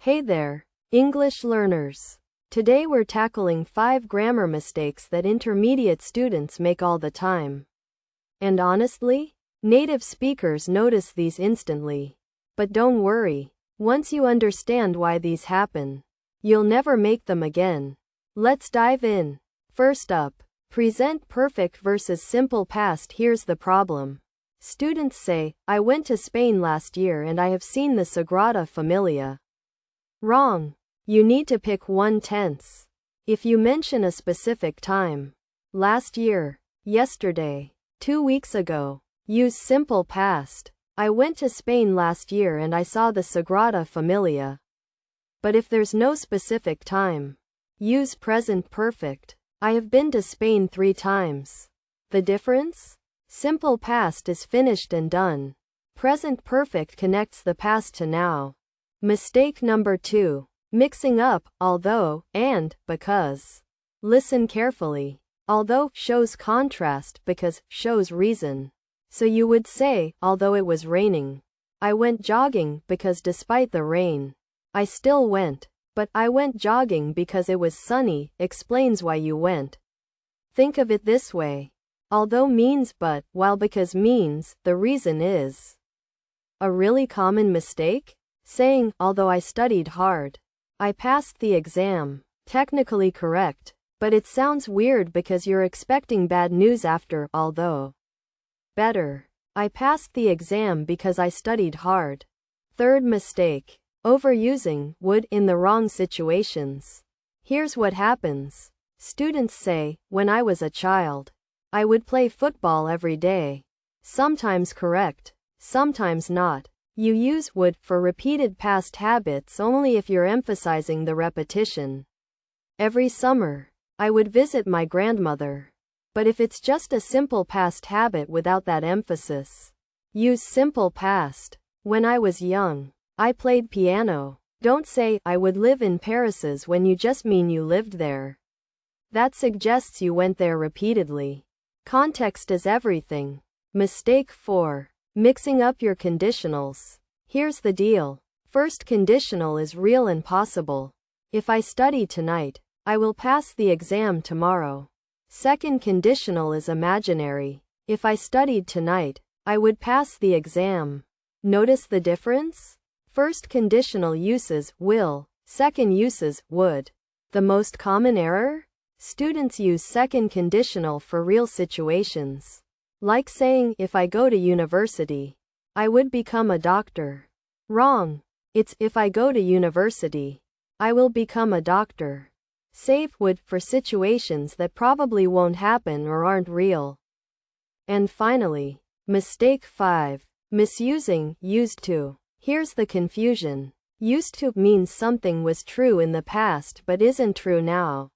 Hey there, English learners. Today we're tackling 5 grammar mistakes that intermediate students make all the time. And honestly, native speakers notice these instantly. But don't worry, once you understand why these happen, you'll never make them again. Let's dive in. First up, present perfect versus simple past. Here's the problem. Students say, I went to Spain last year and I have seen the Sagrada Familia. Wrong. You need to pick one tense. If you mention a specific time, last year, yesterday, 2 weeks ago, use simple past. I went to Spain last year and I saw the Sagrada Familia. But if there's no specific time, use present perfect. I have been to Spain 3 times. The difference? Simple past is finished and done. Present perfect connects the past to now. Mistake number 2. Mixing up although and because. Listen carefully. Although shows contrast because shows reason. So you would say, although it was raining, I went jogging because despite the rain, I still went. But I went jogging because it was sunny, explains why you went. Think of it this way. Although means but, while because means, the reason is. A really common mistake? Saying, although I studied hard, I passed the exam. Technically correct, but it sounds weird because you're expecting bad news after although. Better. I passed the exam because I studied hard. Third mistake. Overusing would in the wrong situations. Here's what happens. Students say, when I was a child, I would play football every day. Sometimes correct, sometimes not. You use would for repeated past habits only if you're emphasizing the repetition. Every summer, I would visit my grandmother. But if it's just a simple past habit without that emphasis, use simple past. When I was young, I played piano. Don't say, I would live in Paris's when you just mean you lived there. That suggests you went there repeatedly. Context is everything. Mistake 4. Mixing up your conditionals. Here's the deal. First conditional is real and possible. If I study tonight, I will pass the exam tomorrow. Second conditional is imaginary. If I studied tonight, I would pass the exam. Notice the difference? First conditional uses will, second uses would. The most common error? Students use second conditional for real situations. Like saying, if I go to university, I would become a doctor. Wrong. It's, if I go to university, I will become a doctor. Save would for situations that probably won't happen or aren't real. And finally, mistake 5. Misusing used to. Here's the confusion. Used to means something was true in the past but isn't true now.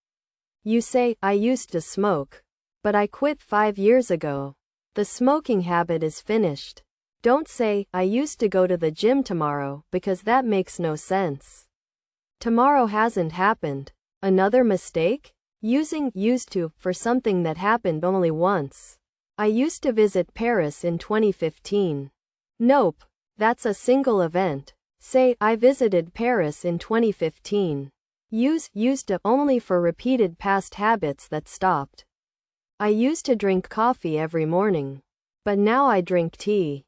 You say, I used to smoke, but I quit 5 years ago. The smoking habit is finished. Don't say, I used to go to the gym tomorrow, because that makes no sense. Tomorrow hasn't happened. Another mistake? Using used to for something that happened only once. I used to visit Paris in 2015. Nope. That's a single event. Say, I visited Paris in 2015. Use used to only for repeated past habits that stopped. I used to drink coffee every morning. But now I drink tea.